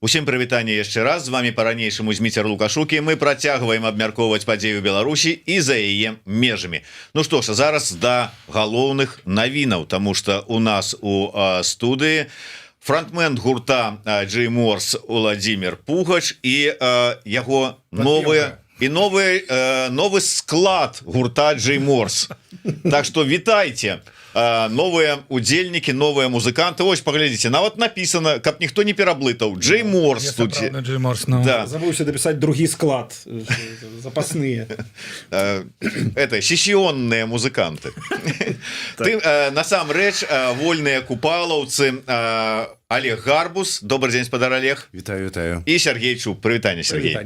Усім прывітанне яшчэ раз, з вами по-ранейшаму Зміцер Лукашукі. Мы працягваем абмяркоўваць падзею Беларусі і за яе межамі. Ну што ж, зараз да галоўных навінаў, таму што у нас у студыі фронтмен гурта Джейморс Уладзімир Пугач і яго новы склад гурта Джейморс. Так што вітайце. Новыя удзельнікі, новыя музыканты. Вось паглядзіце, нават написано, каб ніхто не пераблытаў, Джейморс тут. Да. Забыўся дапісаць другі склад, запасныя. Это сесіённыя музыканты. Насамрэч, вольныя купалаўцы. Олег Гарбус, добрый дзень, спадар Олег. Вітаю, вітаю. І Сергей Чуб. Прывітанне, Сергей.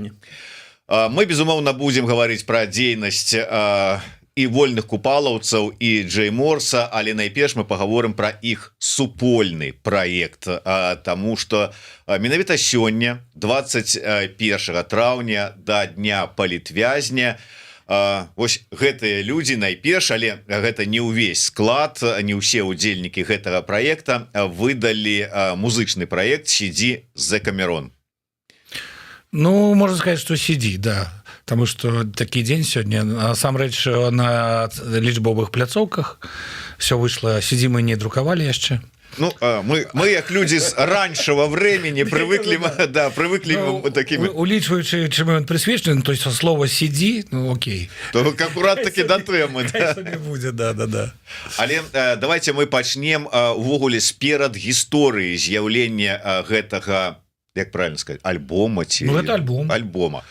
Мы, безумоўна, будзем гаварыць пра дзейнасць і вольных купалаўцаў і Джейморса, але найперш мы паговорым пра іх супольны праект, таму што менавіта сёння 21 траўня да дня палітвязня вось гэтыя людзі найперш, але гэта не ўвесь склад, не ўсе удзельнікі гэтага праекта выдалі музычны праект «CD The Cameron». Ну, можно сказать, что CD, да. Потому что такі дзень сёння. Насамрэч, на лічбовых пляцоўках все вышло. CD мы не друкавалі яшчэ. Ну, мы як люди з раньшего времени привыкли, да, привыкли такими. Улічваючи, чему он присвечен, то есть слово CD, ну окей. То аккурат таки до темы. Да. Але давайте мы пачнем увогуле сперад гісторыі з'яўлення гэтага, як правильно сказать, альбома ці... Ну, это альбом. Альбома.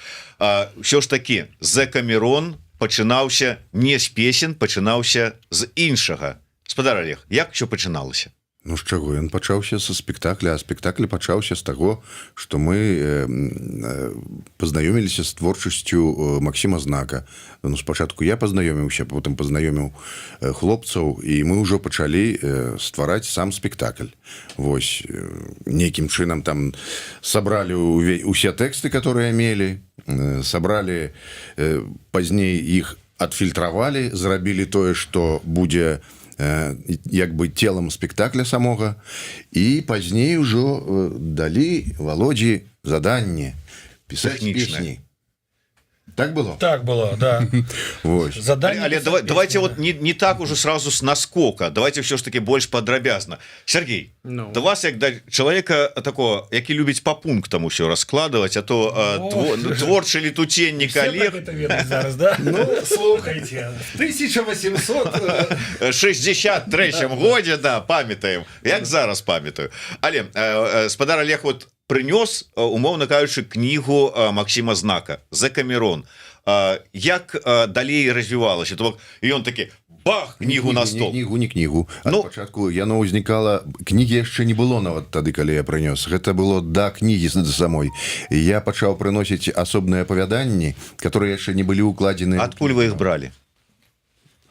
Все ж таки, The Cameron пачынаўся не з песен, пачынаўся з іншага. Спадар Олег, як що пачыналася? Ну, з чаго? Ён пачаўся са спектакля, а спектакль пачаўся з таго, што мы пазнаёміліся з творчасцю Максіма Знака. Ну, спачатку я пазнаёміўся, потым пазнаёміў хлопцаў, і мы ўжо пачалі ствараць сам спектакль. Вось, нейкім чынам там сабралі усе тэксты, которые мелі, сабралі, пазней іх адфільтравалі, зрабілі тое, што будзе як бы телом спектакля самога, і пазней ужо далі Володзі заданне пісаць песні. Так было? Так было, да. Задание. Але давайте вот не так уже сразу с наскока. Давайте все ж таки больше подробязно. Сергей, до вас як до человека такого, які любіць по пунктам усё раскладывать, а то творчий летутенник Олег. Зараз, да? Ну, слухайте, в 1863 году, да, памятаем. Як зараз памятаю. Але, спадар Олег, вот прынёс, умоўна кажучы, кнігу Максіма Знака «The Cameron». Як далей развівалася? І ён такі, бах, кнігу на стол. Не кнігу. Спачатку яно ўзнікала, кнігі яшчэ не было нават тады, калі я прынёс. Гэта было да кнігі самой. Я пачаў прыносіць асобныя апавяданні, которые яшчэ не былі укладзены. Адкуль вы іх бралі?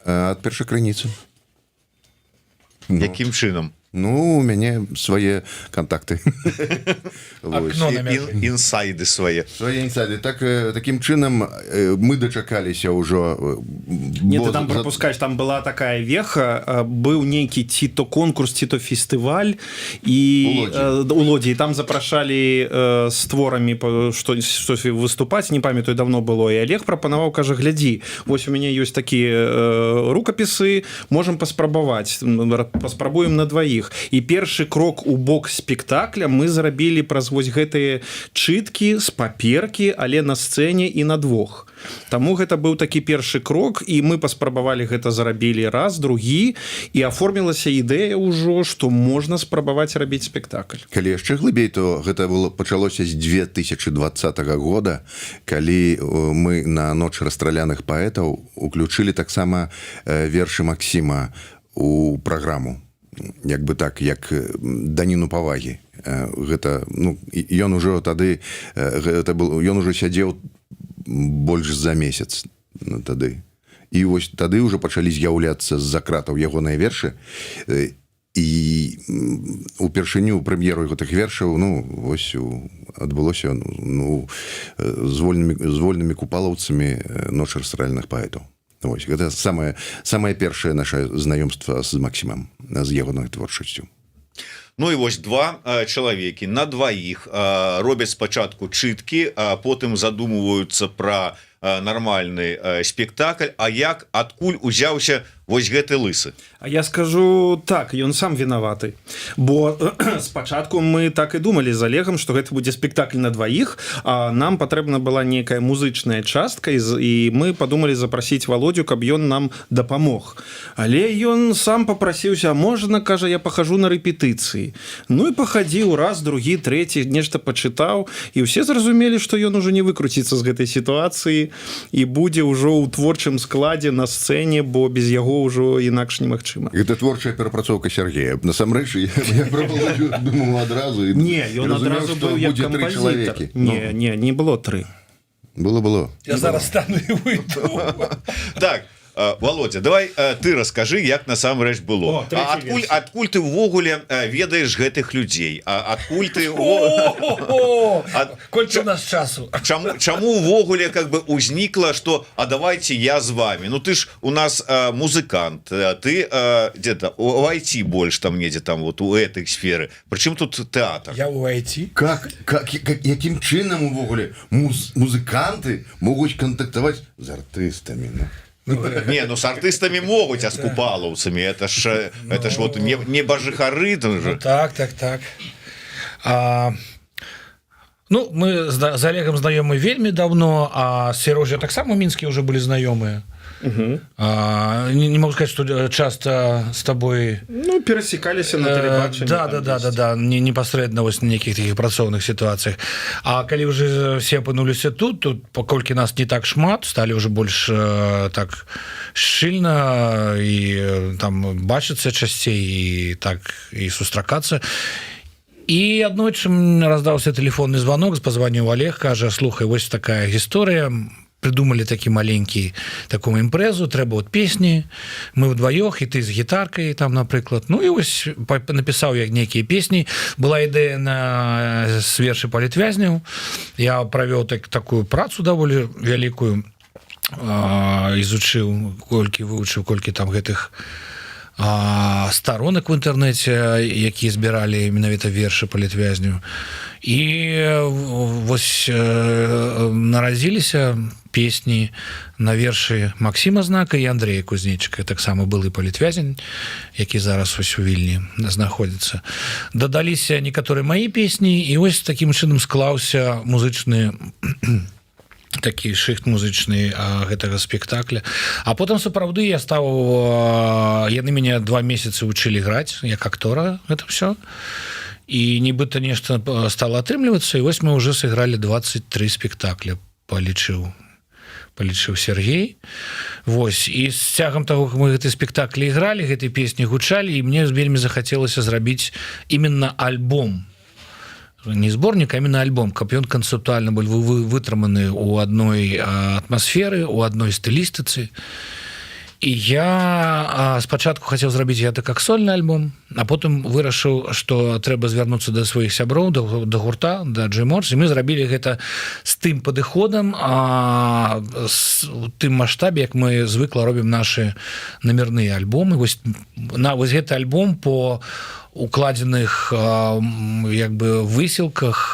Ад першай крыніцы. Якім чынам? Ну, у мяне свае контакты. Інсайды свае. Свае інсайды. Такім чынам мы дачакаліся ўжо. Не, ты там пропускаешь, там была такая веха, быў нейкі ці то конкурс, ці то фестываль у Лодзі, і там запрашалі з творамі што выступаць, не памятаю, давно было, і Олег прапанаваў, кажа, глядзі, вось у мяне ёсць такія рукапісы, можам паспрабаваць, паспрабуем на дваіх. І першы крок у бок спектакля мы зрабілі праз вось гэтыя чыткі з паперкі, але на сцэне і на двух. Таму гэта быў такі першы крок, і мы паспрабавалі гэта, зрабілі раз, другі, і аформілася ідэя ўжо, што можна спрабаваць рабіць спектакль. Калі яшчэ глыбей, то гэта пачалося з 2020 года, калі мы на ноч расстраляных паэтаў уключылі таксама вершы Максіма у праграму. Як бы так, як даніну павагі. Гэта, ну, ён ужо тады, ён ужо сядзеў больш за месяц тады. І вось тады ўжо пачалі з'яўляцца з-за кратаў ягоныя вершы, і упершыню прэм'еру гэтых вершаў, ну, вось адбылося, ну, з вольнымі купалаўцамі ноч расстраляных паэтаў. Вось, гэта самае першае наша знаёмства з Максімам, з ягонай творчасцю. Ну і вось два чалавекі на дваіх робяць спачатку чыткі, а потым задумваюцца пра нармальны спектакль. А як адкуль узяўся вось гэты лысы? А я скажу так, ён сам вінаваты, бо спачатку мы так і думалі з Олегам, што гэта будзе спектакль на дваіх, а нам патрэбна была нейкая музычная частка, і мы падумалі запрасіць Володю, каб ён нам дапамог. Але ён сам папрасіўся: можна, кажа, я пахажу на рэпетыцыі. Ну і пахадзіў раз, другі, трэці, нешта пачытаў, і ўсе зразумелі, што ён ужо не выкруціцца з гэтай сітуацыі і будзе ўжо ў творчым складзе на сцэне, бо без яго ўжо інакш немагчыма. Гэта творчая перапрацоўка Сергея. Насамрэч, я пра Володю думаў адразу. Не, ён адразу быў як кампазітар. Не было 3. Было. Я зараз стану і выйду. Так, Володя, давай ты раскажы, як насамрэч было. Адкуль ты ўвогуле ведаеш гэтых людзей? Адкуль ты... Колькі у нас часу? Чаму ўвогуле как бы узнікла, што а давайте я з вами? Ну ты ж у нас музыкант, ты где-то у IT больш там недзе там вот у этой сферы. Прычым тут тэатр? Я у IT. Якім чынам увогуле музыканты могуць кантактаваць з артыстамі? Не, ну с артыстами могуць, а с купалаўцамі это ж вот не бажыхары. Так. Ну, мы з Олегом знаёмы вельмі давно, а с Серожей таксама ў Мінскі уже былі знаёмыя. Не могу сказать, что часто с тобой... Ну, пересекались на телебачении. Да, непосредственно в неких таких працоўных ситуациях. А когда уже все опынулись тут, покольки нас не так шмат, стали уже больше так шчыльна и там бачыцца часцей и так и сустракацца. И аднойчы раздаўся телефонный звонок, позвонил Олег, кажа: слухай, вось такая гісторыя, придумали такі маленькі такую імпрэзу, трэба вот песні, мы вдвоёх, і ты з гітаркай там, напрыклад. Ну і вось напісаў я нейкія песні. Была ідэя на вершы палітвязняў. Я правёў такую працу даволі вялікую, изучыў, вывучыў колькі там гэтых сторонок в інтэрнэце, якія збіралі менавіта вершы палітвязняў. І вось нарадзіліся песні на вершы Максіма Знака і Андрэя Кузнечыка, таксама былы палітвязень, які зараз вось у Вільні знаходзіцца. Дадаліся некаторыя маі песні, і вось такім чынам склаўся музычны такі шыхт музычны гэтага спектакля. А потым сапраўды я стаў, яны мяне 2 месяцы вучылі граць як актора гэта ўсё, і нібыта нешта стало атрымлівацца, і вось мы уже сыгралі 23 спектакля, палічыў Сергей. Вось, і з цягам таго, как мы гэты спектаклі ігралі, гэтай песні гучалі, і мне вельмі захацелася зрабіць именно альбом, не сборник, а именно альбом, каб ён канцэптуальна был вытрыманы у адной атмасферы, у адной стылістыцы. І я спачатку хацеў зрабіць гэта как сольны альбом, а потым вырашыў, што трэба звярнуцца да сваіх сяброў, да гурта, да Джейморс, і мы зрабілі гэта з тым падыходам, у тым маштабе, як мы звыкла робім нашы номерныя альбомы. Вось гэты альбом по укладзеных як бы высілках,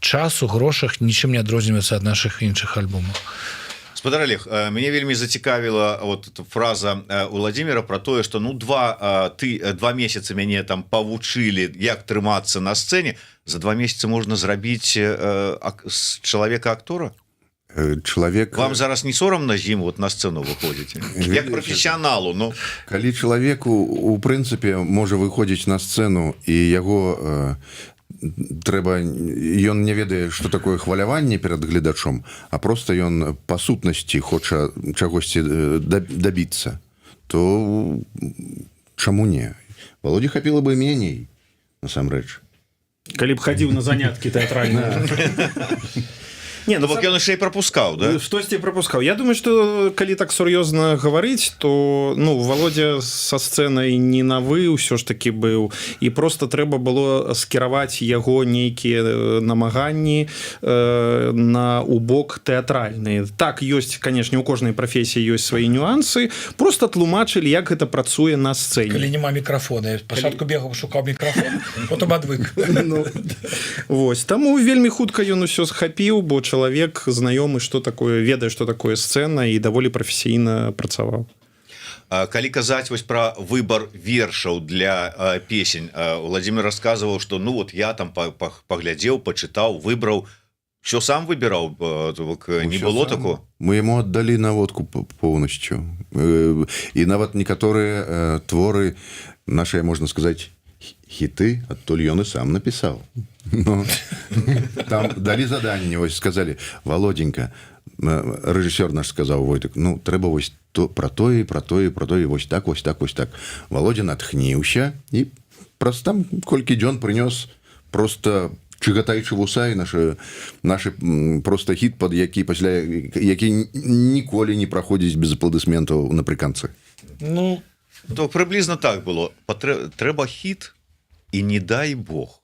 часу, грошах нічым не адрозніваецца ад нашых іншых альбомаў. Спадар Олег, мяне вельмі зацікавіла вот фраза Владимира про тое, што ну 2 месяцы мяне там павучылі, як трымацца на сцэне. За 2 месяцы можна зрабіць з чалавека-актора? Вам зараз не сорамна з ім вот на сцэну выходзіць як прафесіяналу? Ну, калі чалавеку у прынцыпе можа выходзіць на сцэну і яго трэба, ён не ведае, што такое хваляванне перад гледачом, а просто ён па сутнасці хоча чагосьці дабіцца, то чаму не? Володе хапіла бы меней, насамрэч. Калі б хадзіў на заняткі тэатральныя. Не, ну, ён яшчэ і прапускаў, да? Штосьці прапускаў. Я думаю, што калі так сур'ёзна гаварыць, то ну, Володя са сцэнай не на вы ўсё ж такі быў, і просто трэба было скіраваць яго нейкія намаганні у бок тэатральныя. Так, ёсць, канешне, у кожнай прафесіі ёсць свае нюансы, просто тлумачылі, як гэта працуе на сцэне. Калі няма мікрафона, спачатку бегаў, шукаў мікрафон, потым адвык. Вось, таму вельмі хутка ён усё схапіў, бо чалавек знаёмы, што такое, ведае, што такое сцэна, і даволі прафесійна працаваў. Калі казаць вось пра выбар вершаў для песень, Владимир рассказываў, што ну вот я там паглядзеў, пачытаў, выбраў, що сам выбіраў, не было такого? Мы ему отдали наводку полностью. И нават некоторые творы наши, можно сказать, хиты, оттуль ён и сам написал. Но там дали задание, вось сказали: Володенька, режиссер наш сказал, Войтек, ну, трэба вось про тое, вось так, вось так, вось так. Володя натхніўся, и просто там колькі дзён прынёс просто чыгатаючы вуса, і наши просто хіт, пад які пасля які ніколі не праходзіць без апладысментаў напрыканцы. Ну, то прыблізна так было. Трэба хіт, і не дай Бог.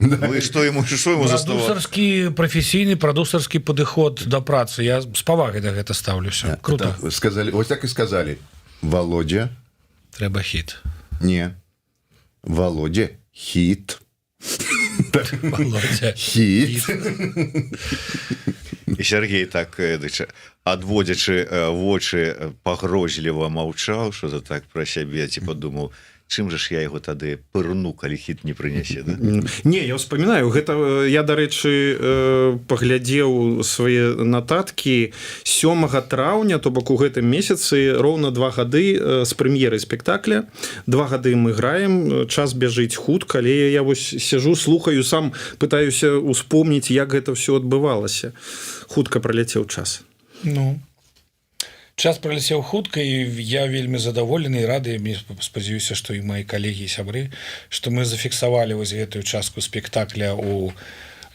Вы што ему заставаць? Прадусарскі, прафесійны прадусарскі падыход да працы. Я з павагай да гэта ставлюся. Круто. Сказали, вось так і сказали: Володя, трэба хіт. Не. Володя, хіт. Володя, хіт. І Сергей так, адводзячы вочы, пагрозліва маўчаў, што то так пра сябе, ці падумаў, чым жа ж я яго тады пырну, калі хіт не прынясе, да? Не, я ўспамінаю, гэта я, дарэчы, паглядзеў свае нататкі 7 траўня, то бок у гэтым месяцы роўна 2 гады з прэм'еры спектакля. 2 гады мы граем, час бяжыць хутка, але я вось сяжу, слухаю, сам пытаюся успомніць, як гэта ўсё адбывалася. Хутка праляцеў час. Ну, час праляцеў хутка, і я вельмі задаволены і рады, спадзяюся, што і мои калегі і сябры, што мы зафіксавалі вось гэтую частку спектакля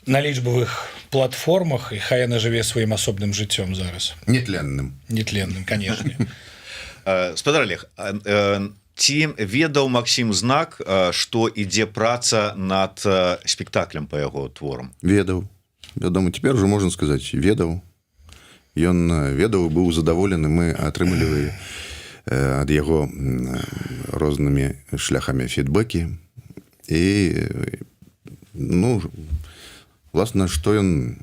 на лічбавых платформах, і хай яна жыве сваім асобным жыццём зараз. Нетленным. Нетленным, канешне. Спадар Олег, ці ведаў Максім Знак, што ідзе праца над спектаклем па яго творам? Ведаў. Вядома, цяпер уже можна сказаць, ведаў. Ён ведаў, быў задаволены, мы атрымлівалі ад яго рознымі шляхамі фідбэкі. І, ну, власна, што ён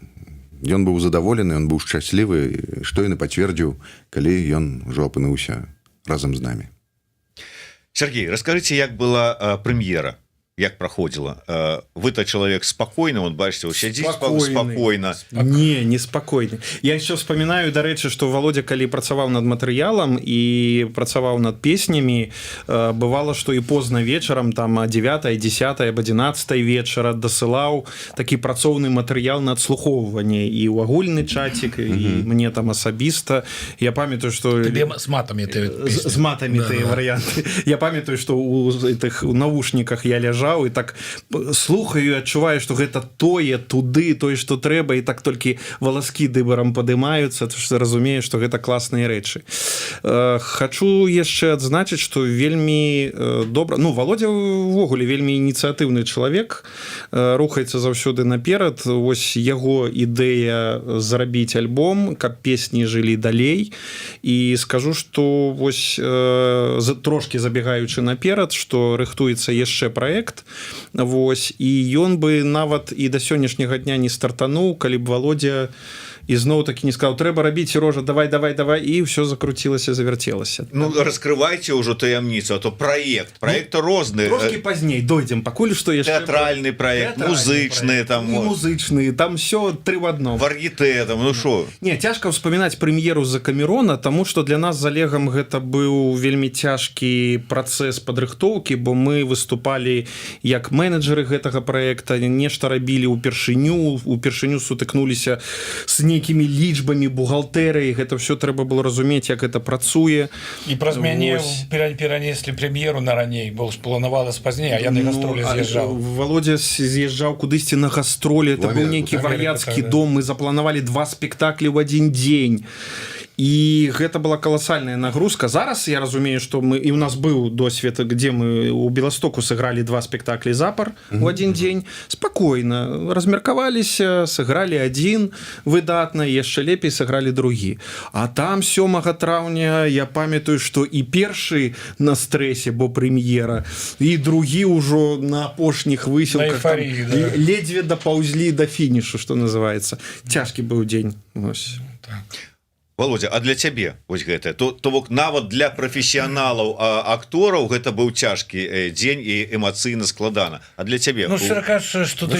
быў задаволены, ён быў шчаслівы, што ён і пацвердзіў, калі ён ужо апынуўся разам з намі. Сергей, раскажыце, як была прэм'ера? Як праходзіла? Вы-то чалавек спакойны, вот бачыце, сядзіць спакойна. Не спакойны. Я еще вспоминаю, дарэчы, што Володя, калі працаваў над матэрыялам і працаваў над песнямі, бывала, што і позна вечарам, там о 9, 10, об 11 вечара дасылаў такі працоўны матэрыял на адслухоўванне і ў агульны чатик, і мне там асабіста. Я памятаю, што... Тебе з матамі ты песні. З матамі тыя варыянты. Я памятаю, што ў тых навушніках я ляжаў, і так слухаю і адчуваю, што гэта тое, туды, тое, што трэба, і так толькі валаскі дыбарам падымаюцца, то што разумею, што гэта класныя рэчы. Хачу яшчэ адзначыць, што вельмі добра... Ну, Володя ўвогуле вельмі ініцыятыўны чалавек, рухаецца заўсёды наперад. Вось яго ідэя зрабіць альбом, каб песні жылі далей. І скажу, што вось трошкі забегаючы наперад, што рыхтуецца яшчэ праект, вось, і ён бы нават і да сённяшняга дня не стартануў, калі б Володя ізноў такі не сказаў: трэба рабіць, Серожа, давай, і ўсё закруцілася, завярцелася. Ну, раскрывайце ўжо таямніцу, а то проект розны. Трошкі пазней дойдзем, пакуль што яшчэ... Тэатральны проект, музычны, там... Музычны, там всё 3 в 1. Вар'ете, там, ну шо? Не, цяжка ўспамінаць прэм'еру з-за Камерона, таму што для нас з Олегам гэта быў вельмі цяжкі працэс падрыхтоўкі, бо мы выступалі як менеджеры гэтага проекта, нешта рабілі ўпершыню сутыкнуліся з нейкімі лічбамі, бухгалтэрыяй, гэта все трэба было разумець, як это працуе. І праз мяне перанеслі прэм'еру на раней, бо планавалася пазней, а я на гастролі з'язджаў. Володя з'язджаў кудысьці на гастролі, это быў нейкі вар'яцкі дом, мы запланавалі 2 спектаклі ў адзін дзень. І гэта была каласальная нагрузка. Зараз я разумею, што мы і ў нас быў досвед, где мы у Беластоку сыгралі 2 спектаклі запар у адзін дзень. Спакойна размеркаваліся, сыгралі адзін выдатна, яшчэ лепей сыгралі другі. А там 7 траўня я памятаю, што і першы на стрэсе, бо прэм'ера, і другі ўжо на апошніх высілках ледзьве дапаўзлі да фінішу, што называецца. Цяжкі быў дзень. Вось. Так. Володя, а для цябе вось гэта то бок нават для прафесіяналаў актораў гэта быў цяжкі дзень і эмацыйна складана, а для цябе кажучы, што ты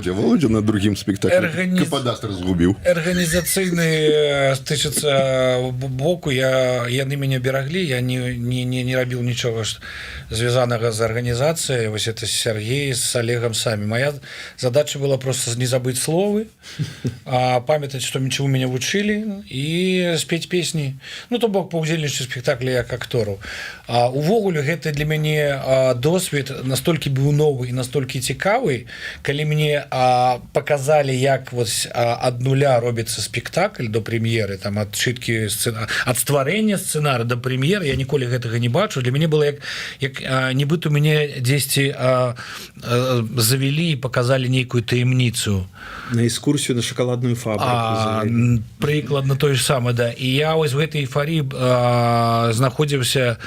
Володя на другім спектаклі кападастр згубіў. Арганізацыйны тычыцца боку, яны мяне бераглі, я не рабіў нічога звязанага з арганізацыяй. Вось это Сергей з Олегам самі. Моя задача была просто не забыць словы, памятаць, што чаму мяне вучылі, і спець песні, то бок паўдзельнічаць у спектаклі як актораў. Увогуле гэта для мяне досвед настолькі быў новы і настолькі цікавы, калі мне показалі, як ад нуля робіцца спектакль до прэм'еры, там ад чыткі ад стварэння сцэнара до прэм'еры, я ніколі гэтага не бачу. Для мяне было як нібыта мяне дзесьці завялі і показалі нейкую таямніцу на экскурсію на шакаладную фабрыку. Прыкладна тое ж самае, да. І я вось в гэтай эйфарыі знаходзіўся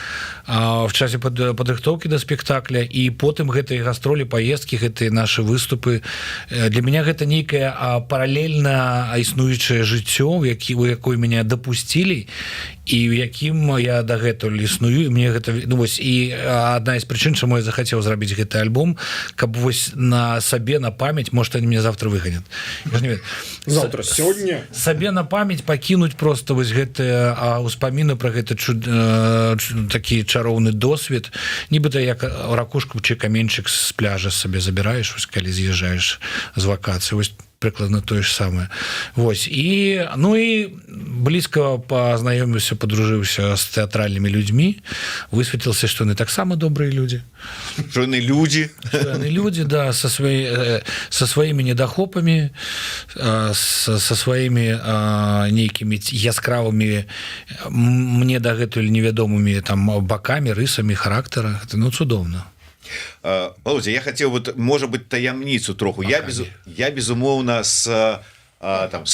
в часе падрыхтоўкі да спектакля, і потым гэтыя гастролі, паездкі, гэтыя нашы выступы. Для мяне гэта нейкае паралельна існуючае жыццё, у якое мяне дапусцілі, і ў якім я дагэтуль існую. Мне гэта, і адна з прычын, чаму я захацеў зрабіць гэты альбом, каб вось на сабе, на памяць, может, они меня завтра выгонят. Завтра, сегодня? Сабе на памяць пакінуць просто вось гэтыя ўспаміны пра гэты такі чароўны досвед, нібыта як ракушку чи каменьчык з пляжа сабе забіраеш, вось калі з'язджаеш з вакацыі. Вось прыкладна тое ж самае. Вось. І блізка пазнаёміўся, падружыўся з тэатральнымі людзьмі, высветлілася, што яны таксама добрыя людзі. Што яны людзі? Што яны людзі, да, са сваімі недахопамі, са сваімі нейкімі яскравымі, мне дагэтуль невядомымі там бакамі, рысамі характара. Гэта цудоўна. Володя, я хотел может быть таямніцу троху. Я безумоўна са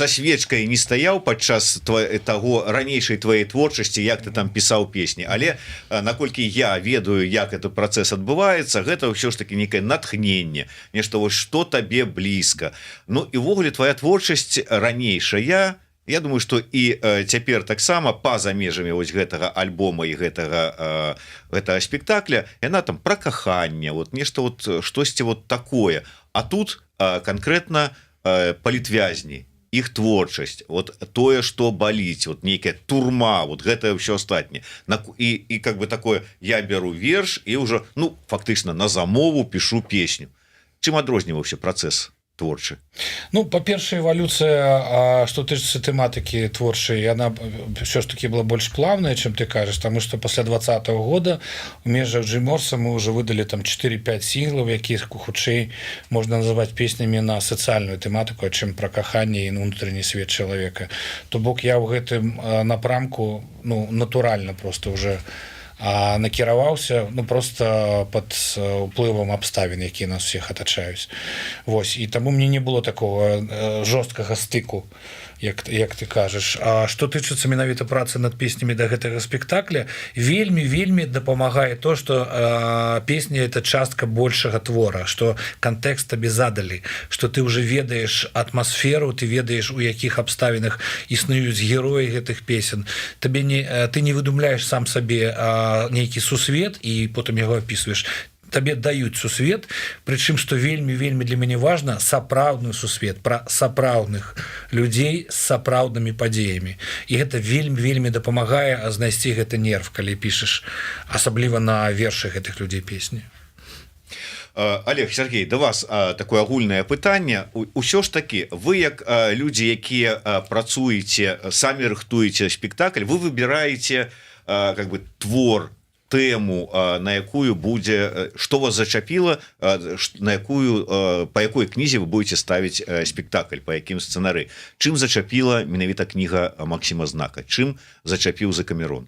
свечкай не стаяў падчас таго ранейшай твоей творчасці, як ты там пісаў песні, але наколькі я ведаю, як этот працэс адбываецца, гэта ўсё ж таки некае натхненне, нешта вось што табе блізка. І ўвогуле твоя творчасць ранейшая, я думаю, што і цяпер таксама па-за межамі вось гэтага альбома і гэтага спектакля, яна там пра каханне, нешта штосьці такое. А тут канкрэтна палітвязні, іх творчасць, тое, што баліць, нейкая турма, гэта ўсё астатняе. І как бы такое, я бяру верш і ўжо, фактычна на замову пішу песню. Чым адрозніваўся працэс творчы? Па-першае, эвалюцыя, што тычыцца тэматыкі творчай, яна ўсё ж таки была больш плавная, чым ты кажаш, таму што пасля 2020 года у межах Джейморса мы ўжо выдалі там 4-5 сінглаў, якіх хутчэй можна называць песнямі на сацыяльную тэматыку, чым пра каханне і унутрэнні свет чалавека. То бок я ў гэтым напрамку натуральна просто уже накіраваўся просто под уплывам абставін, якія нас всех атачаюць. Вось. І таму мне не было такого жорсткага стыку, як ты кажаш. А што тычыцца менавіта працы над песнямі да гэтага спектакля, вельмі дапамагае то, што песня — это частка большага твора, што кантэкст табе задалі, што ты уже ведаеш атмасферу, ты ведаеш, у якіх абставінах існуюць героі гэтых песен. Ты не выдумляеш сам сабе нейкі сусвет і потым яго апісваеш. Табе даюць сусвет, прычым, што вельмі для мяне важна, сапраўдны сусвет, пра сапраўдных людзей з сапраўднымі падзеямі. І гэта вельмі дапамагае знайсці гэты нерв, калі пішаш, асабліва на вершы гэтых людзей песні. Олег, Сергей, да вас такое агульнае пытанне. Усё ж таки вы як людзі, якія працуеце, самі рыхтуеце спектакль, вы выбираеце как бы твор, тэму, на якую будзе, што вас зачапіла, на якую, па якой кнізе вы будете ставіць спектакль, па якім сцэнары. Чым зачапіла менавіта кніга Максіма Знака? Чым зачапіў Дэкамерон?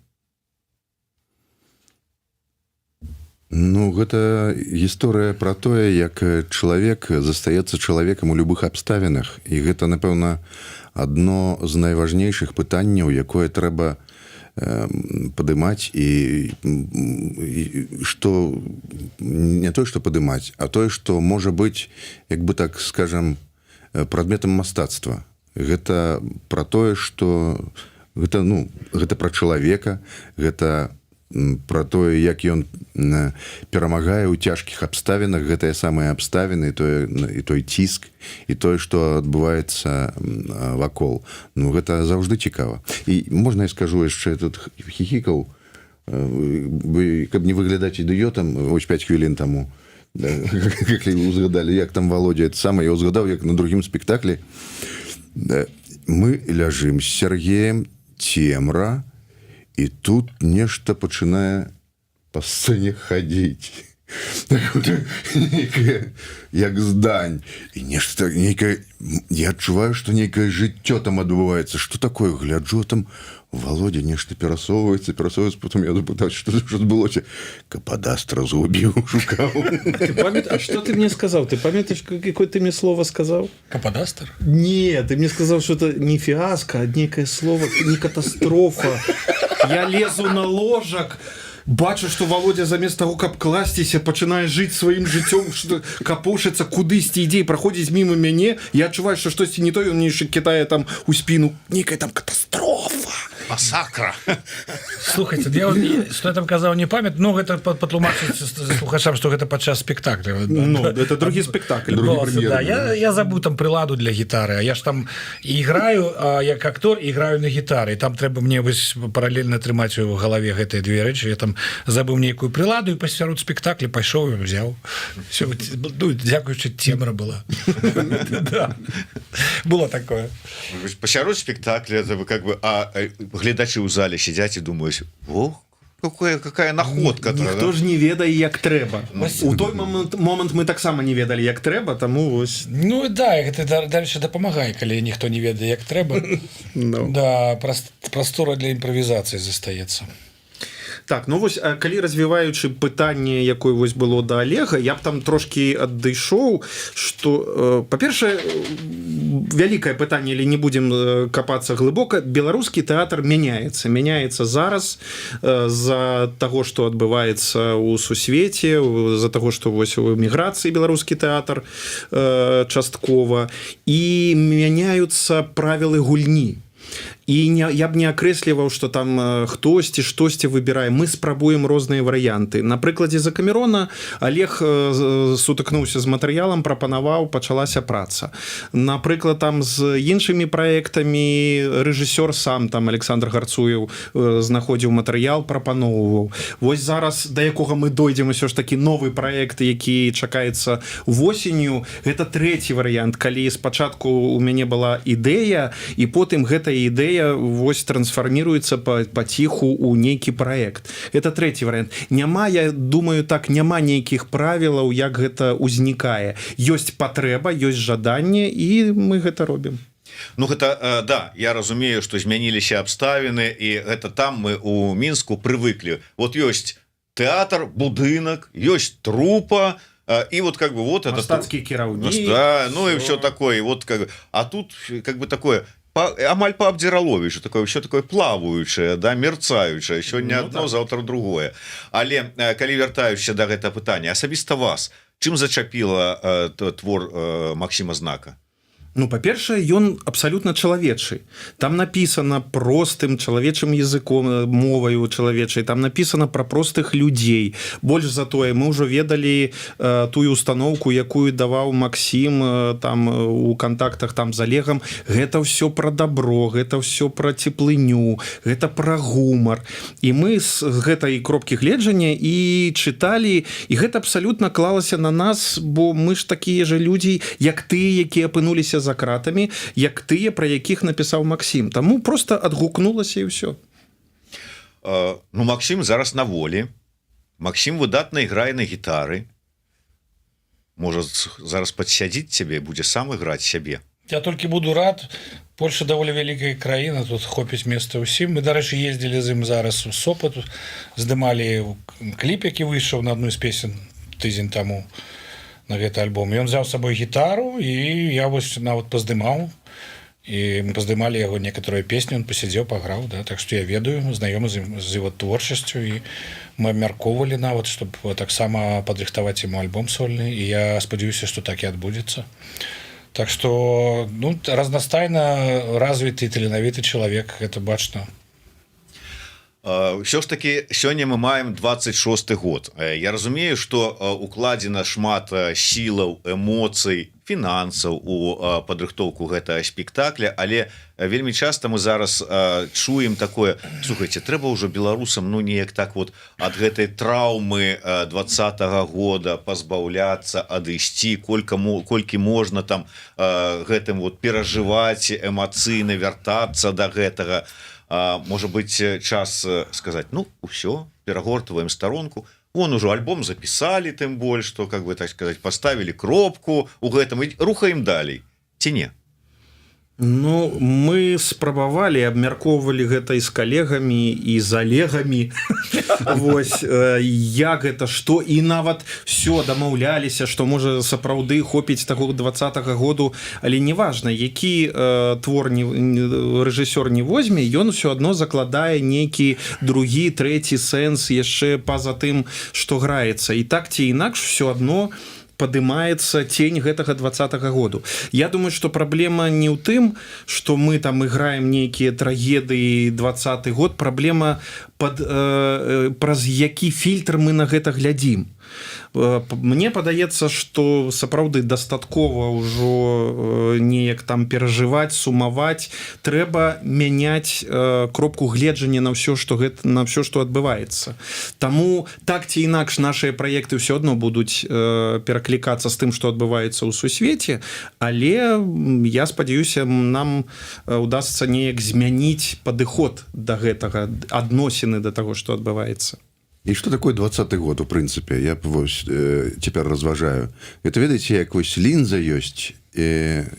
Ну, гэта гісторыя пра тое, як чалавек застаецца чалавекам у любых абставінах. І гэта, напэўна, адно з найважнейшых пытанняў, якое трэба падымаць і што не тое, што падымаць, а тое, што можа быць, як бы так скажам, прадметам мастацтва. Гэта пра тое, што гэта, ну, гэта пра чалавека, гэта пра тое, як ён перамагае ў цяжкіх абставінах, гэтыя самыя абставіны, і той ціск, і тое, што адбываецца вакол. Ну, гэта заўжды цікава. І можна я скажу яшчэ тут хіхікаў, каб не выглядаць ідыётам, ось 5 хвілін таму, калі узгадалі, як там Володя, сам я узгадаў, як на другім спектаклі. Мы ляжым з Сергеем, цемра, і тут нешта пачынае па сцэне хадзіць. Як здань. І нешта нейкае... Я адчуваю, што нейкае жыццё там адбываецца. Што такое? Гляджу, там Володя нешта перасоўваецца, потом я запытаў, што адбылося. Кападастра згубіў, шукаў. А что ты мне сказал? Ты памятаешь, какое ты мне слово сказал? Кападастр? Нет, ты мне сказал, что это не фиаско, а некое слово, не катастрофа. Я лезу на ложак, бачу, што Володя замест таго, каб класціся, пачынае жыць сваім жыццём, што капошыцца кудысьці ідзе, праходзіць міма мяне. Я адчуваю, што штосьці не то, ён мне кітае там у спіну. Некая там катастрофа. Масакра. Слухайте, что я там казаў, не памят, но гэта патлумачыць слухачам, што гэта падчас спектакля. Ну, это другі спектакль. Да, я забыў там прыладу для гітары, а я ж там іграю як актор, іграю на гітары, і там трэба мне паралельна трымаць у галаве гэтыя две рэчы. Я там забыў нейкую прыладу і пасярод спектакля пайшоў і взяў. Дзякуючы, цемра была. Было такое. Пасярод спектакля, как бы, гледачы ў зале сядзяць і думаюць: о, какая находка. Ніхто ж не ведае, як трэба. У той момант мы таксама не ведалі, як трэба, таму вось. Ну да, гэта дальше дапамагае, калі ніхто не ведае, як трэба. Да, прастора для імправізацыі застаецца. Так, ну вось, калі развіваючы пытанне, якое вось было да Олега, я б там трошкі адышоў, што, па-першае, вялікае пытанне, але не будзем капацца глыбока, беларускі тэатр мяняецца зараз з-за таго, што адбываецца ў сусвеце, з-за таго, што вось у эміграцыі беларускі тэатр часткова, і мяняюцца правілы гульні. І я б не акрэсліваў, што там хтосьці, штосьці выбірае. Мы спрабуем розныя варыянты. На прыкладзе Дэкамерона Олег сутыкнуўся з матэрыялам, прапанаваў, пачалася праца. Напрыклад, там з іншымі праектамі рэжысёр сам, там Александр Гарцуеў, знаходзіў матэрыял, прапаноўваў. Вось зараз, да якога мы дойдзем, усё ж такі новы праект, які чакаецца восенню, гэта трэці варыянт, калі спачатку у мяне была ідэя, і потым гэтая ідэя вось трансфармируется паціху у нейкі проект. Это трэці варыянт. Няма, я думаю, так, няма нейкіх правілаў, як гэта ўзнікае. Ёсць патрэба, ёсць жаданне, і мы гэта робім. Ну гэта, да, я разумею, што змяніліся абставіны, і гэта там мы у Мінску прывыклі. Вот ёсць тэатр, будынак, ёсць трупа, и вот как бы вот это... Мастацкі кіраўнік. Да, ну и все такое. Вот как бы, а тут как бы такое... амаль по Абдзіраловічу, такое все такое плаваючае, да, мерцаючае, сёння одно, заўтра другое. Але калі вяртаючыся да гэтага пытання, асабіста вас, чым зачапіла твор Максіма Знака? Ну, па-першае, ён абсалютна чалавечы. Там напісана простым чалавечым языком, моваю чалавечай, там напісана пра простых людзей. Больш за тое, мы ўжо ведалі тую установку, якую даваў Максім там у кантактах там з Олегам. Гэта ўсё пра дабро, гэта ўсё пра цеплыню, гэта пра гумар. І мы з гэтай кропкі гледжання і чыталі, і гэта абсалютна клалася на нас, бо мы ж такія же людзі, як тыя, якія апынуліся за кратамі, як тыя, пра якіх напісаў Максім. Таму проста адгукнулася і ўсё. Ну, Максім зараз на волі. Максім выдатна іграе на гітары. Можа, зараз падсядзіць цябе, будзе сам іграць сябе. Я толькі буду рад. Польша даволі вялікая краіна, тут хопіць места ўсім. Мы, дарэчы, ездзілі з ім зараз у Сопот, здымалі кліп, які выйшаў на адну з песен тыдзень таму на гэты альбом. Ён взяў з сабой гітару, і я вось нават паздымаў, і мы паздымалі яго некаторыя песні, ён пасядзеў, паграў, да? Так што я ведаю, знаёмы з его творчасцю, і мы абмяркоўвалі нават, чтобы таксама падрыхтаваць яму альбом сольны, і я спадзяюся, што так і адбудзецца. Так што, ну, разнастайна развіты і таленавіты чалавек, гэта бачна. Ўсё ж таки сёння мы маем 26 год. Я разумею, што укладзена шмат сілаў, эмоцый, фінансаў у падрыхтоўку гэтага спектакля, але вельмі часта мы зараз чуем такое: слухайце, трэба ўжо беларусам, ну, неяк так вот ад гэтай траўмы 20-го года пазбаўляцца, адысці, колькі можна там гэтым вот перажываць эмацыйна, вяртацца да гэтага. Можа быць, час сказаць: ну, ўсё, перагортваем старонку. Вон ужо альбом запісалі, тым больш, што, как бы так сказаць, паставілі кропку у гэтым і рухаем далей. Ці не? Ну, мы спрабавалі, абмяркоўвалі гэта і з калегамі, і з Олегамі. Вось, як гэта, што, і нават все дамаўляліся, што, можа, сапраўды хопіць таго 20-го году, але неважна, які твор рэжысёр не возьме, ён усё адно закладае нейкі другі, трэці сэнс яшчэ па-за тым, што граецца. І так ці інакш все адно падымаецца тень гэтага 20-го году. Я думаю, што праблема не ў тым, што мы там іграем нейкія трагедыі 20-й год, праблема праз які фільтр мы на гэта глядзім. Мне падаецца, што сапраўды дастаткова ўжо неяк там перажываць, сумаваць. Трэба мяняць кропку гледжання на ўсё, што адбываецца. Таму так ці інакш нашыя праекты ўсё адно будуць пераклікацца з тым, што адбываецца ў сусвеце, але я спадзяюся, нам удасца неяк змяніць падыход да гэтага, адносіны да таго, што адбываецца. И что такое 20-й год, в принципе? Я теперь разважаю. Это, видите, як вось линза есть,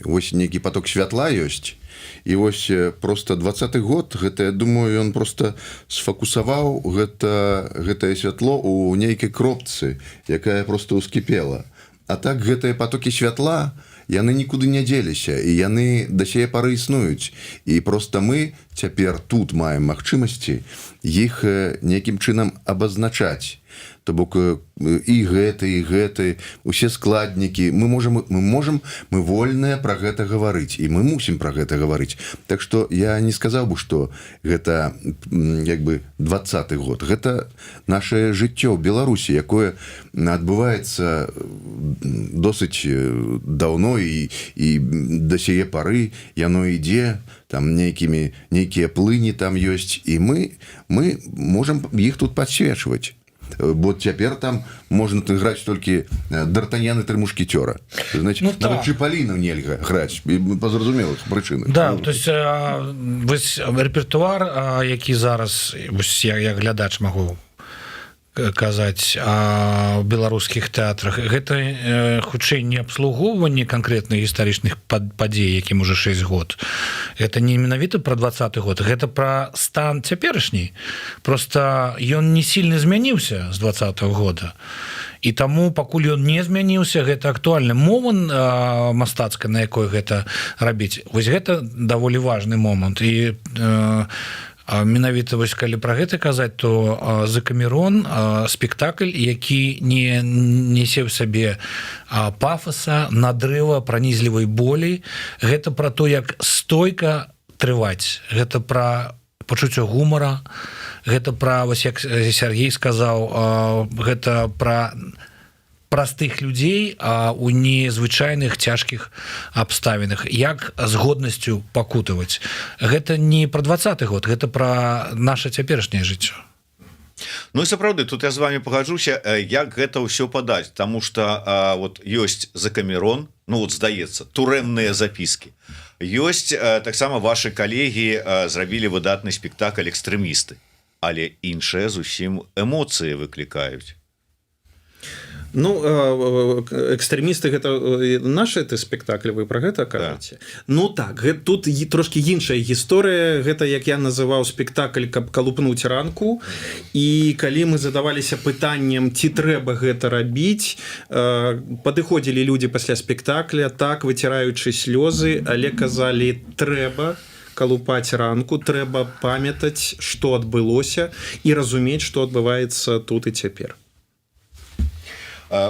вось некий поток святла есть, и вось просто 20-й год, гэта, я думаю, он просто сфокусаваў гэтае святло у нейкай кропцы, якая просто ускіпела. А так гэтыя потоки святла, яны нікуды не дзеліся, і яны да сей пары існуюць. І просто мы цяпер тут маем магчымасці іх нейкім чынам абазначаць. То бок і гэты, усе складнікі, мы вольныя пра гэта гаварыць, і мы мусім пра гэта гаварыць. Так што я не сказаў бы, што гэта як бы 20-й год. Гэта нашае жыццё ў Беларусі, якое адбываецца досыць даўно, і да сяе пары яно ідзе, там нейкія плыні там ёсць, і мы можам іх тут падсвечваць. Бо цяпер там можна граць толькі Д'Артаньян і 3 мушкетёра. Значит, ну, нават Чыпаліну нельга граць па зразумелых прычынах. Да, то есть вось рэпертуар, які зараз вось я глядач магу казаць о беларускіх тэатрах, гэта хутчэй не абслугоўванне канкрэтных гістарычных падзей, якім уже 6 год. Это не менавіта пра 20-й год, гэта пра стан цяперашні. Просто ён не сильно змяніўся з 20-го года. І таму, пакуль ён не змяніўся, гэта актуальны момант мастацкі, на якой гэта рабіць. Вось гэта даволі важны момант. І менавіта вось калі пра гэта казаць, то «Закамерон» спектакль, які не несе ў сабе пафаса, надрыва, пранізлівай болі. Гэта пра то, як стойка трываць, гэта пра пачуццё гумара, гэта пра, вось як Сергей сказаў, гэта пра простых людзей у незвычайных цяжкіх абставінах, як з годнасцю пакутаваць. Гэта не пра 20-й год, гэта пра наша цяперашняе жыццё. Ну і сапраўды, тут я з вами пагаджуся, як гэта ўсё падаць, таму што вот ёсць «Закамерон», ну вот здаецца, турэмныя запіскі. Ёсць таксама ваши калегі зрабілі выдатны спектакль «Экстрэмісты», але іншыя зусім эмоцыі выклікаюць. Ну, экстрэмісты гэта нашы спектаклі, вы пра гэта кажаце? Ну так, тут трошки іншая гісторыя, гэта як я называў спектакль «Каб калупнуць ранку», і калі мы задаваліся пытаннем, ці трэба гэта рабіць, падыходзілі людзі пасля спектакля, так, выціраючы слёзы, але казалі, трэба калупаць ранку, трэба памятаць, што адбылося, і разумець, што адбываецца тут і цяпер.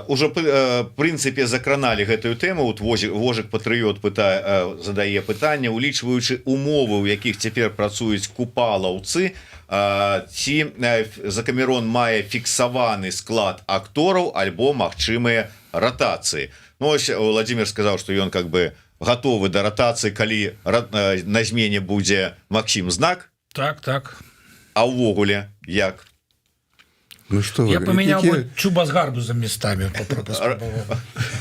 Уже в прынцыпе закраналі гэтую тэму. Вот Вожык Патрыёт задае пытанне, улічваючы умовы, у якіх цяпер працуюць купалаўцы, ці «Закамерон» мае фіксаваны склад актораў альбо магчымыя ратацыі. Ну, ось Владимир сказаў, што ён как бы гатовы да ратацыі, калі на змене будзе Максім Знак. Так. А ўвогуле як? Ну что я поменял Чуба с Гарбузом местами.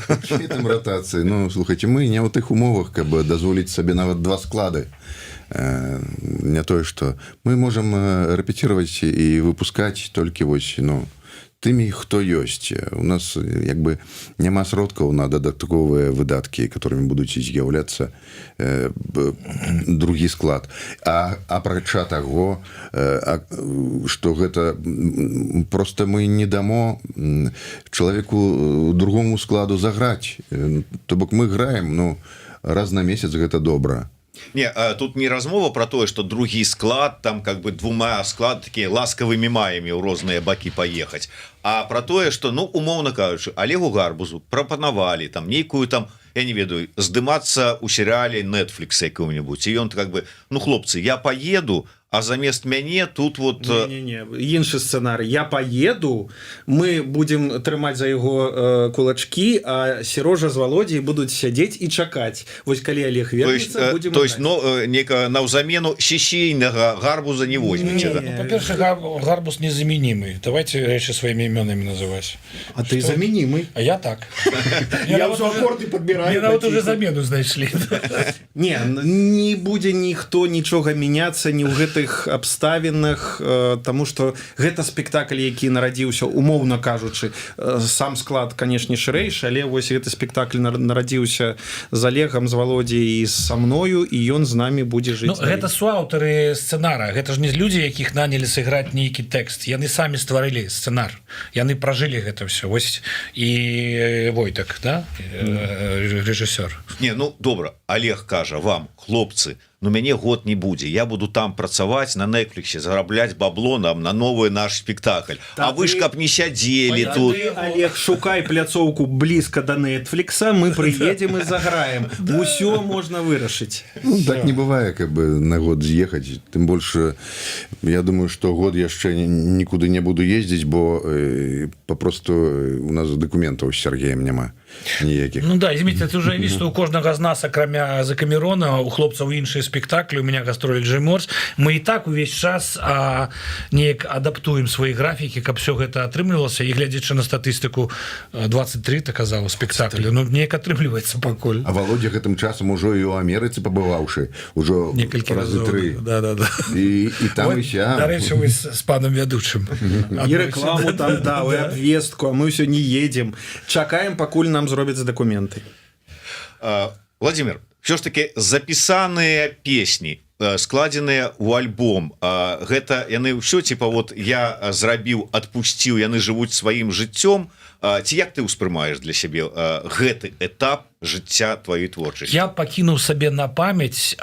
Какие там ротации? Ну, слухайте, мы не ў тых умовах, каб дазволіць сабе нават 2 склады. Не тое, што мы можам рэпеціраваць і выпускаць толькі вось, ну, тымі, хто ёсць. У нас як бы няма сродкаў на дадатковыя выдаткі, которымі будуць з'яўляцца другі склад. Апрача таго, што гэта просто мы не дамо чалавеку другому складу заграць. То бок мы граем, ну, раз на месяц гэта добра. Не, тут не размова про тое, что другі склад, там как бы 2 склад такія ласкавымі маямі ў розныя бакі паехаць, а про тое, что, ну, умоўна кажучы, Олегу Гарбузу прапанавалі там нейкую там, я не ведаю, здымацца ў серыяле Netflix якому-нибудь, і ён как бы, ну, хлопцы, я поеду, а замест мяне тут вот... Не, іншы сцэнарый. Я поеду, мы будем трымаць за яго кулачки, а Серожа з Володей будуць сядзець і чакаць. Вось калі Олег вернецца, будем... То есть, ну, наўзамену сесійнага Гарбуза не возьмеце. Па-перше, Гарбуз незаменимый. Давайте рэчы сваімі імёнамі называць. А ты заменимый. А я так. Я ўжо аккорды подбираю. Мне нават уже замену знайшлі. Не будзе ніхто нічога мяняцца ні ў гэтых абставінах, тому что гэта спектакль, які нарадзіўся, умоўна кажучы, сам склад, канешне, шырэйшы, але вось гэты спектакль нарадзіўся з Олегам, з Володей і са мною, і ён з намі будзе жыць. Ну, гэта суаўтары сцэнара, гэта ж не людзі, якіх нанялі сыграць нейкі тэкст, яны самі стварылі сцэнар, яны пражылі гэта ўсё. Вось і Войтак, да? Рэжысёр. Не, ну, добра, Олег кажа вам, хлопцы, но мяне год не будзе, я буду там працаваць на Netflix, зарабляць бабло нам на новы наш спектакль. А вы ж каб не сядзелі тут. Олег, шукай пляцоўку блізка до Netflix, мы прыедзем і заграем. Усё можна вырашыць. Ну, так не бывае, каб на год з'ехаць. Тым больш, я думаю, што год яшчэ нікуды не буду ездзіць, бо папросту у нас дакументаў з Сергеем няма ніякіх. Ну да, извините, ты уже видишь, что у кожнага з нас, акрамя Закамерона, у хлопцаў іншыя спектаклі, у меня гастролі Джейморс, мы і так увесь час неяк адаптуем свои графікі, каб все гэта атрымлівалася, і глядзячы на статыстыку 23, так казаў, спектаклю, ну неяк атрымліваецца пакуль. А Володя гэтым часам ужо і ў Амерыцы пабываўшы, ужо некалькі разоў. Да. І там і сям. Дарэчы, вы з панам вядучым. І рэкламу там даў, і абвестку, а мы ўсё не едзем. Чакаем, пакуль нам зробяць дакументы. Владимир, все ж таки запісаныя песні, складзеныя ў альбом, гэта яны ўсё типа вот я зрабіў, адпусціў, яны жывуць сваім жыццём, ці як ты ўспрымаеш для сябе гэты этап жыцця твоей творчасці? Я пакінуў сабе на памяць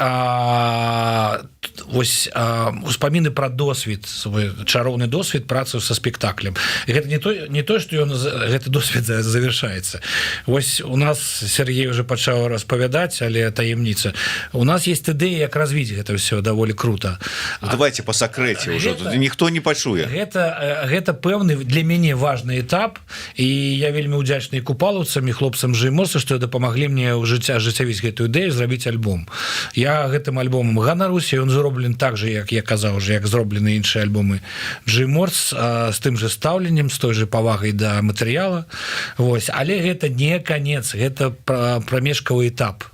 успаміны пра досвед, свой чароўны досвед працы са спектаклем. Гэта не то, што ён гэты досвед завершаецца. Вось у нас Сергей уже пачаў распавядаць, але таемніца. У нас есть ідэя, як развіць гэта ўсё даволі круто. Давайте по сакрэце ўжо, ніхто не пачуе. Гэта пэўны для мяне важны этап, і я вельмі ўдзячны купалаўцам і хлопцам Джейморса, што дапамаглі мне ў ажыццявіць гэтую ідэю, зрабіць альбом. Я гэтым альбомам ганаруся, ён зроблены так же, як я казаў уже, як зроблены іншыя альбомы Джейморс, з тым же стаўленнем, з той же павагай да матэрыяла. Вось, але гэта не канец, гэта прамежкавы этап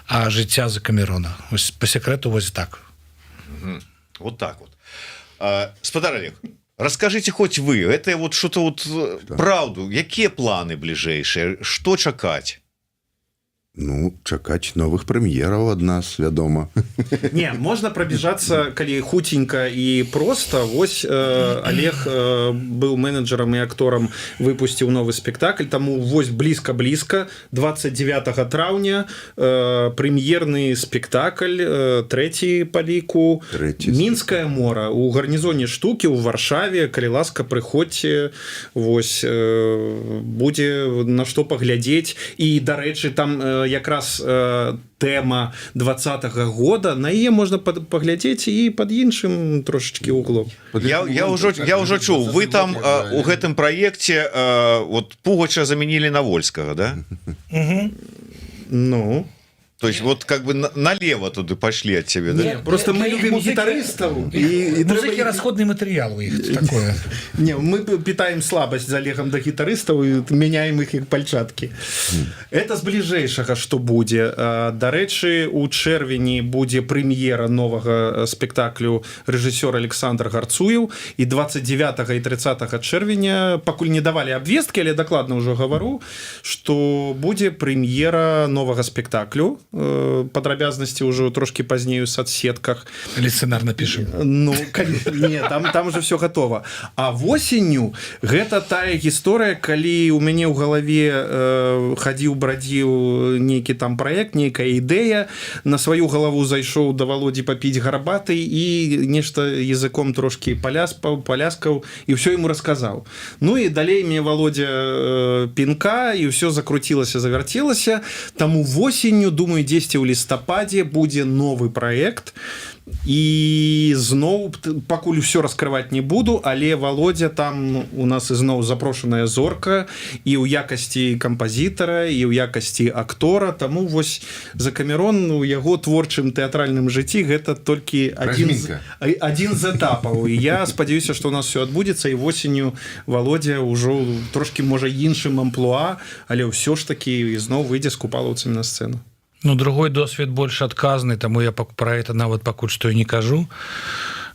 жыцця за Камерона. Вось по секрету вось так. Вот так вот. Спадар Олег, расскажите хоть вы, это вот что-то вот правду, якія планы бліжэйшыя, што чакаць? Ну, чакаць новых прэм'ераў ад нас, вядома. Не, можна прабіжацца, калі хуценька і проста. Вось Олег быў менеджерам і акторам, выпусціў новы спектакль, таму вось блізка-блізка 29 траўня прэм'ерны спектакль, трэці па ліку, Мінскае мора у гарнізоне Штукі ў Варшаве. Калі ласка, прыходзьце, вось будзе на што паглядзець. І, дарэчы, там якраз тэма 20-го года, на яе можна паглядзець і пад іншым трошачкі углом. Я ўжо чуў, вы там у гэтым праекце вот Пугача замянілі на Вольскага, да? Ну... То есть вот как бы налево туды пошли от тебя, да? Не, просто мы любим гитаристов. Музыки расходный материал у них такое. Не, мы питаем слабость за Олегом до гитаристов и меняем их пальчатки. Это з ближайшага, что будзе. Дарэчы, у чэрвені будзе прэм'ера новага спектаклю рэжысёр Александр Гарцуев, і 29 і 30 чэрвеня, пакуль не давалі абвесткі, але дакладна ўжо гавару, што будзе прэм'ера новага спектаклю. Падрабязнасці ўжо трошки пазней у соцсетках. Или сценар напишем. Ну, не, там уже все готово. А восенню гэта тая гісторыя, калі у мяне ў галаве хадзіў-брадзіў нейкі там проект, нейкая ідэя, на сваю галаву зайшоў да Володі папіць гарбаты і нешта языком трошки паляскаў і ўсё ему расказаў. Ну і далей мне Володя пінка, і ўсё закруцілася, завярцелася. Таму восенню, думаю, дзесьці ў лістападзе будзе новы праект, і зноў пакуль усё раскрываць не буду, але Володя там у нас ізноў запрошаная зорка і ў якасці кампазітара, і ў якасці актора. Таму вось за Камерон у яго творчым тэатральным жыцці гэта толькі адзін з этапаў. І я спадзяюся, што у нас все адбудзецца, і восенню Володя ўжо трошки можа іншым амплуа, але ўсё ж такі ізноў выйдзе з купалаўцамі на сцэну. Ну, другой досвед больш адказны, таму я пра гэта нават пакуль што і не кажу.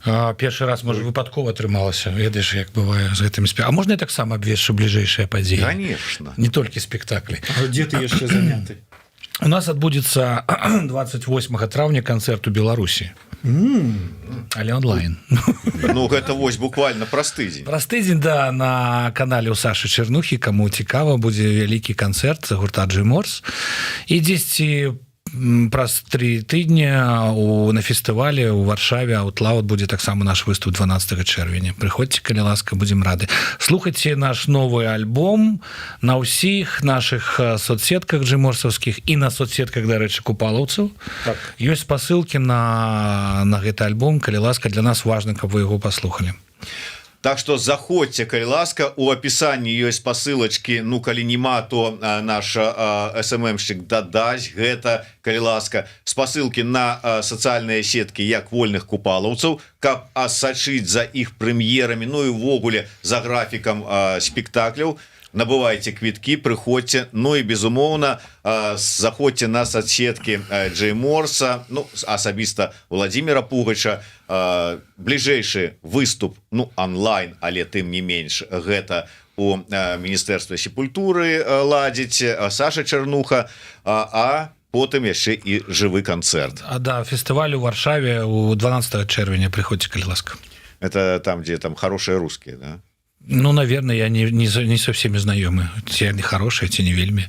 Першы раз, можа, выпадкова атрымалася, ведаеш, як бывае з гэтымі спектакламі. А можна я таксама абвешчу бліжэйшыя падзеі? Конечно. Не толькі спектаклі. А дзе ты яшчэ заняты? У нас адбудзецца 28 траўня канцэрт у Беларусі. Але онлайн. Ну, гэта вось буквально праз тыдзень. Праз тыдзень, да, на канале у Сашы Чарнухі, каму цікава, будзе вялікі канцэрт гурта Джейморс. І дзесьці праз 3 тыдня на фестывале ў Варшаве Outloud будзе таксама наш выступ 12 чэрвеня. Прыходзьце, калі ласка, будзем рады. Слухайце наш новы альбом на ўсіх наших соцсетках джейморсаўскіх і на соцсетках, дарэчы, купалаўцаў. Так. Ёсць спасылкі на гэты альбом, калі ласка, для нас важна, каб вы яго паслухалі. Так что заходзьце, калі ласка, у апісанні ёсць пасылачкі, ну калі нема, то наш СММщик дадаць гэта, калі ласка, спасылкі на сацыяльныя сеткі як вольных купалаўцаў, каб сачыць за іх прэм'ерамі, ну і ўвогуле за графікам спектакляў. Набывайце квіткі, прыходзьце, ну і безумоўна заходзьце на соцсеткі Джейморса, ну асабіста Владимира Пугача. Бліжэйшы выступ, ну онлайн, але тым не менш гэта у Міністэрстве сепультуры ладзіць Саша Чарнуха, а потым яшчэ і жывы канцэрт. Да, фестываль у Варшаве у 12 чэрвеня, прыходзьце, калі ласка. Это там, где там хорошие русские, да? Ну, наверное, я не со всеми знакомы. Те они хорошие, те не вельми.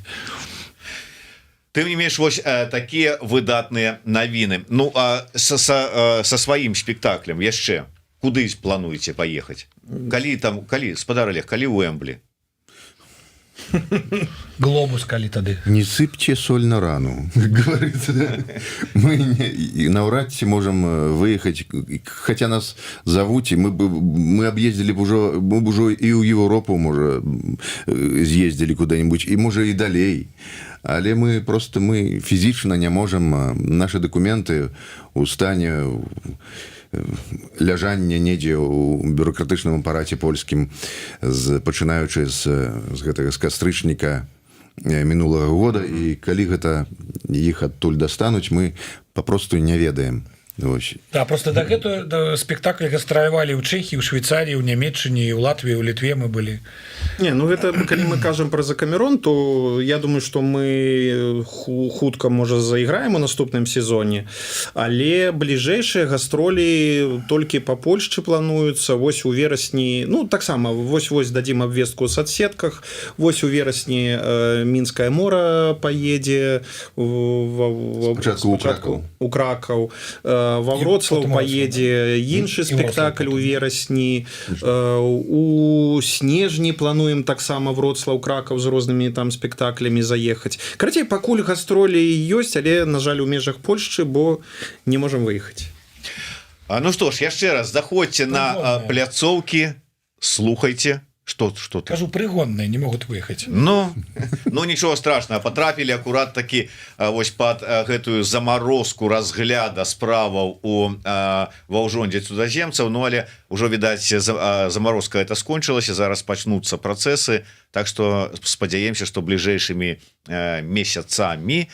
Тым не менш вось такія выдатныя навіны. Ну а са сваім спектаклем яшчэ куды плануеце паехаць? Калі спадар Олег, калі ў Эмблі? Глобус калі тады? Не сыпьте соль на рану, как говорится. Мы навряд ли можем выехать, хотя нас зовут, и мы объездили уже, мы уже и в Европу, может, съездили куда-нибудь, и может и далей. Але мы фізічна не можем, наши документы у стане ляжання недзе ў бюрократычным апараце польскім, пачынаючы з кастрычніка мінулага года, і калі гэта іх адтуль дастануць, мы папросту не ведаем. Да, просто дагэтуль спектакль гастралявалі ў Чэхіі, ў Швейцаріі, ў Нямецчыне, ў Латвіі, ў Літве мы былі. Не, ну гэта калі мы кажам про Закамерон, то я думаю, што мы хутка можа зайграем у наступным сезоне, але бліжэйшыя гастролі толькі па Польшчы плануюцца. Вось у верасні, ну таксама вось дадзім абвестку ў соцсетках. Вось у верасні Мінскае мора паедзе спачатку у Кракаў. Во Вроцлаў паедзе іншы спектакль у верасні, у снежні плануем таксама Вроцлаў, Кракаў з рознымі там спектаклямі заехаць. Карацей, пакуль гастролі ёсць, але на жаль у межах Польшчы, бо не можам выехаць. Ну што ж, яшчэ раз заходзьце на пляцоўкі, слухайце. Что ты? Кажу, прыгонныя, не могуць выехаць. Ну нічого страшного, потрапілі акурат такі вось пад гэтую замарозку разгляда справаў ва ўжондзе цудаземцаў. Ну але ўжо відаць, замарозка это скончылася, зараз пачнуцца працэсы, так што спадзяемся, што бліжэйшымі месяцамі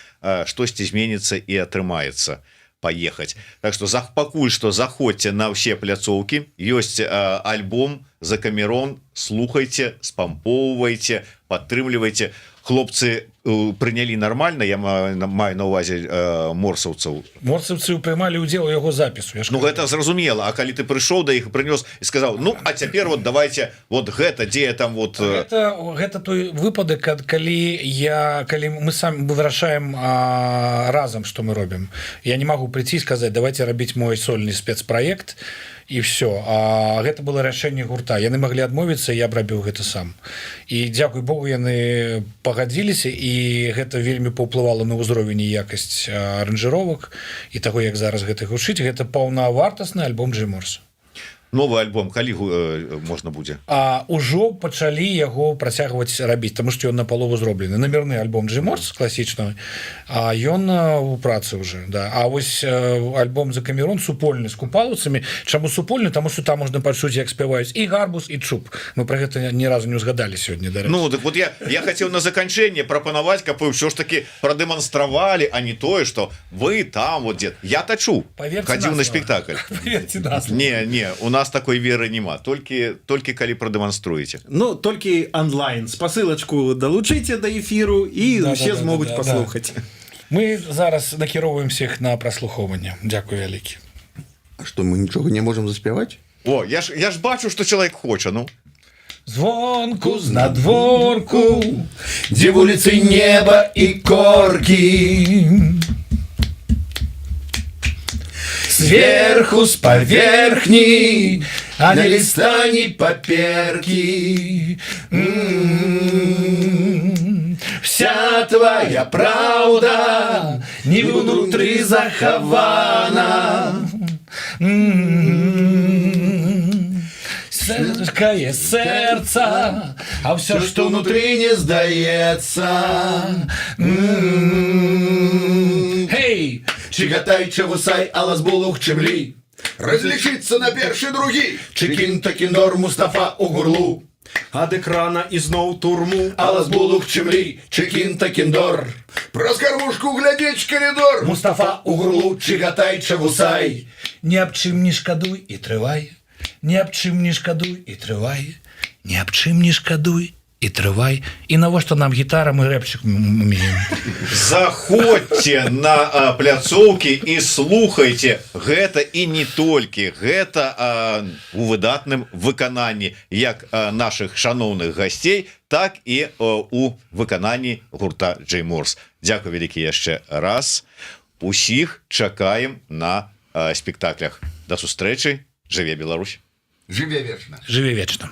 штосьці зменіцца і атрымаецца паехаць. Так што пакуль што заходзьце на ўсе пляцоўкі, ёсць альбом Закамерон, слухайце, спампоўвайце, падтрымлівайце. Хлопцы прынялі нармальна, я маю на ўвазе морсаўцаў. Морсаўцы прымалі ўдзел у яго запісу. Ну гэта зразумела, а калі ты прыйшоў да іх, прынёс і сказаў: ну а цяпер вот давайте вот гэта, дзе я там вот... Гэта той выпадак, калі мы самі вырашаем разам, што мы робім. Я не магу прыйти і сказаць: давайте рабіць мой сольны спецпраект, і все. А гэта было рашэнне гурта. Яны маглі адмовіцца, я б рабіў гэта сам. І дзякуй Богу, яны пагадзіліся, і гэта вельмі паўплывала на ўзровень і якасць аранжыровак і таго, як зараз гэта гучыць. Гэта паўнавартасны альбом Джэй Морса. Новы альбом калі можна будзе? Ужо пачалі яго працягваць рабіць, таму што ён напалову зроблены. Намерны альбом Джэй Морс класічны, а ён у працы ўжо. Да. А вось альбом Закамерон супольны з купалаўцамі. Чаму супольны? Таму што там можна пачуць, як спяваюць і гарбуз, і чуб. Мы пра гэта ні разу не ўзгадалі сёння. Ну, так вот я хацеў на заканчэнне прапанаваць, каб вы ўсё ж такі прадэманстравалі, а не тое, што вы там вот дзе. Я тачу, хадзіў на спектакль. Не, у нас такой веры няма, толькі калі прадэманструеце. Ну толькі онлайн, спасылачку далучыце да эфіру і усе змогуць паслухаць. Мы зараз накіроўваем всех на праслухоўванне. Дзякуй вялікі. А што, мы нічога не можам заспяваць? О, я ж бачу, што чалавек хоча, ну. Звонку з надворку, дзе вуліцы неба і коркі, сверху, с поверхни, а не листа, ни паперки. Вся твоя правда не внутри захована. Сладкое сердце, а все, что внутри, не сдается. Эй! Чигатай, чавусай, алас булух чемлі. Разлічыцца на першы другі. Чекін-то кіндор, Мустафа у гурлу. Ад экрана ізноў турму. Алас булух чемлі, чекін-то кіндор. Праз кармушку глядзець коридор. Мустафа у гурлу, чигатай, чавусай. Ні аб чым не шкадуй і трывай. Ні аб чым не шкадуй і трывай. Ні аб чым не шкадуй і трывай, і навошта нам гітара, мы рэпчык умеем. Заходзьце на пляцоўкі і слухайце гэта, і не толькі гэта у выдатным выкананні як наших шаноўных гасцей, так і у выкананні гурта Джейморс. Дзякуй вялікі яшчэ раз. Усіх чакаем на спектаклях. Да сустрэчы. Жыве Беларусь. Жыве вечна. Жыве вечна.